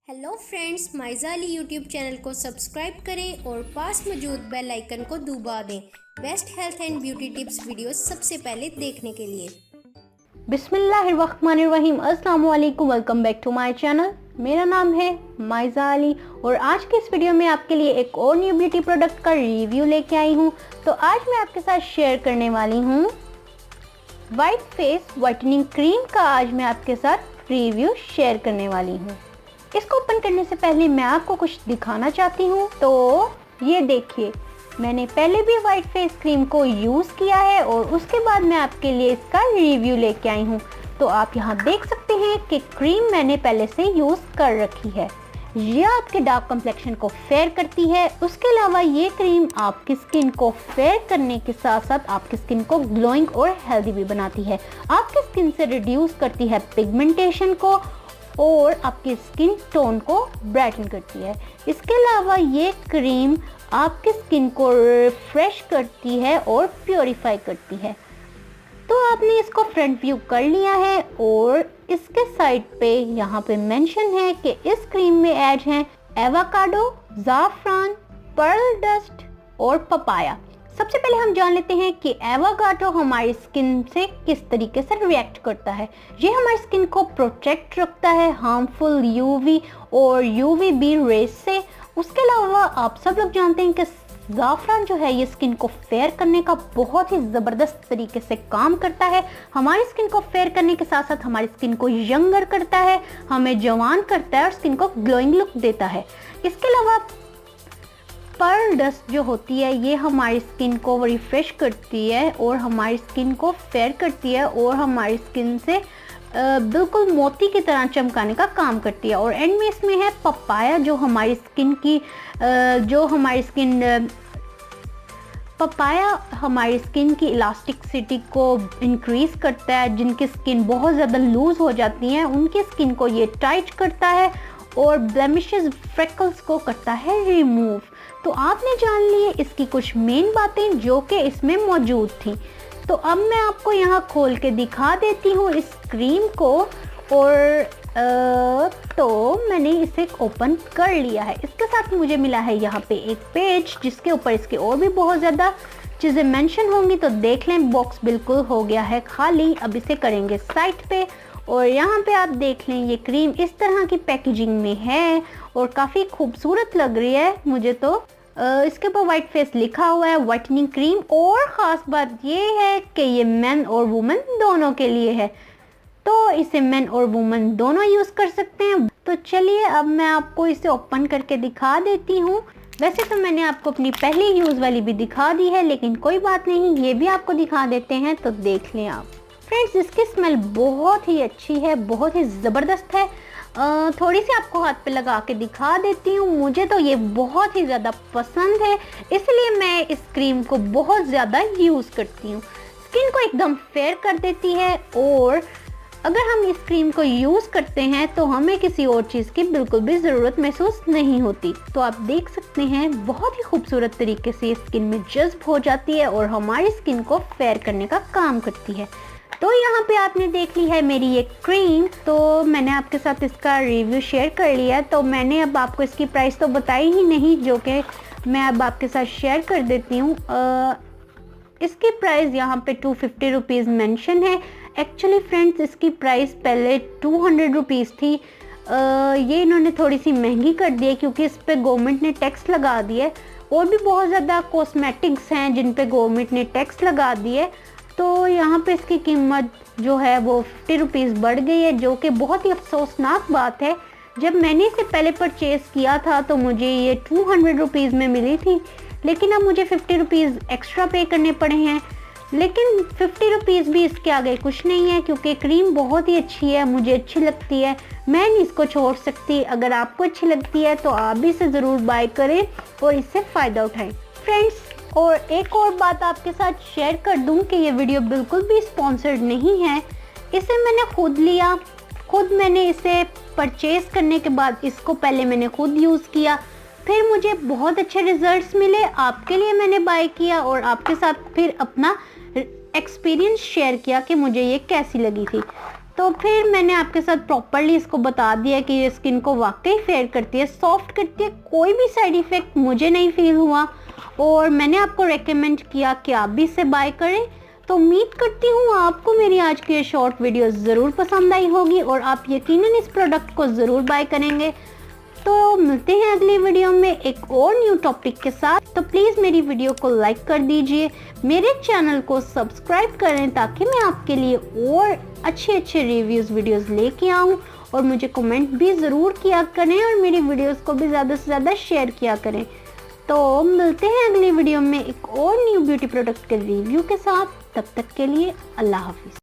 Hello friends, माइजाली YouTube channel को subscribe करें और पास मौजूद बेल आइकन को दबा दें best health and beauty tips videos सबसे पहले देखने के लिए। बिस्मिल्लाहिर्रहमानिर्रहीम, अस्सलाम वालेकुम, welcome back to my channel. मेरा नाम है माइजाली और आज के इस वीडियो में आपके लिए एक और न्यू ब्यूटी प्रोडक्ट का रिव्यू लेके आई हूँ। तो आज मैं आपके साथ शेयर करने वाली हूँ वाइट फेस व्हाइटनिंग क्रीम का। आज मैं आपके साथ रिव्यू शेयर करने वाली हूँ। इसको ओपन करने से पहले मैं आपको कुछ दिखाना चाहती हूँ। तो ये देखिए, मैंने पहले भी वाइट फेस क्रीम को यूज़ किया है और उसके बाद मैं आपके लिए इसका रिव्यू लेके आई हूँ। तो आप यहाँ देख सकते हैं कि क्रीम मैंने पहले से यूज़ कर रखी है। ये आपके डार्क कम्प्लेक्शन को फेयर करती है। उसके अलावा ये क्रीम आपकी स्किन को फेयर करने के साथ साथ आपकी स्किन को ग्लोइंग और हेल्दी भी बनाती है। आपकी स्किन से रिड्यूस करती है पिगमेंटेशन को और आपकी स्किन टोन को ब्राइटन करती है। इसके अलावा ये क्रीम आपकी स्किन को रिफ्रेश करती है और प्योरीफाई करती है। तो आपने इसको फ्रंट व्यू कर लिया है और इसके साइड पे यहाँ पे मेंशन है कि इस क्रीम में ऐड हैं एवोकाडो, ज़ाफ़रान, पर्ल डस्ट और पपाया। सबसे पहले हम जान लेते हैं कि एवोकाडो हमारी स्किन से किस तरीके से रिएक्ट करता है। ये हमारी स्किन को प्रोटेक्ट रखता है हार्मफुल यूवी और यूवीबी रेज से। उसके अलावा आप सब लोग जानते हैं कि ज़ाफ़रान जो है ये स्किन को फेयर करने का बहुत ही ज़बरदस्त तरीके से काम करता है। हमारी स्किन को फेयर करने के साथ साथ हमारी स्किन को यंगर करता है, हमें जवान करता है और स्किन को ग्लोइंग लुक देता है। इसके अलावा पर्ल डस्ट जो होती है ये हमारी स्किन को रिफ्रेश करती है और हमारी स्किन को फेयर करती है और हमारी स्किन से बिल्कुल मोती की तरह चमकाने का काम करती है। और एंड में इसमें है पपाया जो हमारी स्किन की पपाया हमारी स्किन की इलास्टिसिटी को इंक्रीज करता है। जिनकी स्किन बहुत ज़्यादा लूज हो जाती हैं उनकी स्किन को ये टाइट करता है और ब्लेमिशेस फ्रेकल्स को करता है रिमूव। तो आपने जान लिए इसकी कुछ मेन बातें जो कि इसमें मौजूद थी। तो अब मैं आपको यहाँ खोल के दिखा देती हूँ इस क्रीम को। और तो मैंने इसे ओपन कर लिया है। इसके साथ मुझे मिला है यहाँ पे एक पेज जिसके ऊपर इसके और भी बहुत ज़्यादा चीज़ें मेंशन होंगी। तो देख लें, बॉक्स बिल्कुल हो गया है खाली। अब इसे करेंगे साइड पे और यहाँ पे आप देख लें ये क्रीम इस तरह की पैकेजिंग में है और काफ़ी खूबसूरत लग रही है मुझे। तो इसके ऊपर वाइट फेस लिखा हुआ है व्हाइटनिंग क्रीम। और ख़ास बात ये है कि ये मेन और वुमेन दोनों के लिए है, तो इसे मेन और वुमेन दोनों यूज़ कर सकते हैं। तो चलिए अब मैं आपको इसे ओपन करके दिखा देती हूँ। वैसे तो मैंने आपको अपनी पहली यूज़ वाली भी दिखा दी है, लेकिन कोई बात नहीं, ये भी आपको दिखा देते हैं। तो देख लें आप फ्रेंड्स, इसकी स्मेल बहुत ही अच्छी है, बहुत ही ज़बरदस्त है। थोड़ी सी आपको हाथ पे लगा के दिखा देती हूँ। मुझे तो ये बहुत ही ज़्यादा पसंद है, इसलिए मैं इस क्रीम को बहुत ज़्यादा यूज़ करती हूँ। स्किन को एकदम फेयर कर देती है और अगर हम इस क्रीम को यूज़ करते हैं तो हमें किसी और चीज़ की बिल्कुल भी ज़रूरत महसूस नहीं होती। तो आप देख सकते हैं बहुत ही खूबसूरत तरीके से स्किन में जज्ब हो जाती है और हमारी स्किन को फेयर करने का काम करती है। तो यहाँ पे आपने देख ली है मेरी ये क्रीम। तो मैंने आपके साथ इसका रिव्यू शेयर कर लिया। तो मैंने अब आपको इसकी प्राइस तो बताई ही नहीं, जो कि मैं अब आपके साथ शेयर कर देती हूँ। इसकी प्राइस यहाँ पे 250 रुपीज़ मैंशन है। एक्चुअली फ्रेंड्स इसकी प्राइस पहले 200 रुपीज़ थी। ये इन्होंने थोड़ी सी महंगी कर दी है क्योंकि इस पर गवर्नमेंट ने टैक्स लगा दिया है। और भी बहुत ज़्यादा कॉस्मेटिक्स हैं जिन पे गवर्नमेंट ने टैक्स लगा दिया है, तो यहाँ पे इसकी कीमत जो है वो 50 रुपीज़ बढ़ गई है, जो कि बहुत ही अफसोसनाक बात है। जब मैंने इसे पहले परचेज़ किया था तो मुझे ये 200 रुपीज़ में मिली थी, लेकिन अब मुझे 50 रुपीज़ एक्स्ट्रा पे करने पड़े हैं। लेकिन 50 रुपीज़ भी इसके आगे कुछ नहीं है क्योंकि क्रीम बहुत ही अच्छी है, मुझे अच्छी लगती है, मैं नहीं इसको छोड़ सकती। अगर आपको अच्छी लगती है तो आप भी इसे ज़रूर बाय करें और इससे फ़ायदा उठाएं फ्रेंड्स। और एक और बात आपके साथ शेयर कर दूं कि ये वीडियो बिल्कुल भी स्पॉन्सर्ड नहीं है। इसे मैंने खुद लिया, खुद मैंने इसे परचेज़ करने के बाद इसको पहले मैंने खुद यूज़ किया, फिर मुझे बहुत अच्छे रिजल्ट्स मिले, आपके लिए मैंने बाय किया और आपके साथ फिर अपना एक्सपीरियंस शेयर किया कि मुझे ये कैसी लगी थी। तो फिर मैंने आपके साथ प्रॉपरली इसको बता दिया कि ये स्किन को वाकई फेयर करती है, सॉफ्ट करती है, कोई भी साइड इफ़ेक्ट मुझे नहीं फील हुआ और मैंने आपको रेकमेंड किया कि आप भी इसे बाय करें। तो उम्मीद करती हूँ आपको मेरी आज की ये शॉर्ट वीडियो ज़रूर पसंद आई होगी और आप यकीनन इस प्रोडक्ट को ज़रूर बाय करेंगे। तो मिलते हैं अगली वीडियो में एक और न्यू टॉपिक के साथ। तो प्लीज़ मेरी वीडियो को लाइक कर दीजिए, मेरे चैनल को सब्सक्राइब करें ताकि मैं आपके लिए और अच्छे रिव्यूज़ वीडियोस लेके आऊँ और मुझे कमेंट भी ज़रूर किया करें और मेरी वीडियोस को भी ज़्यादा से ज़्यादा शेयर किया करें। तो मिलते हैं अगली वीडियो में एक और न्यू ब्यूटी प्रोडक्ट के रिव्यू के साथ। तब तक के लिए अल्लाह हाफिज़।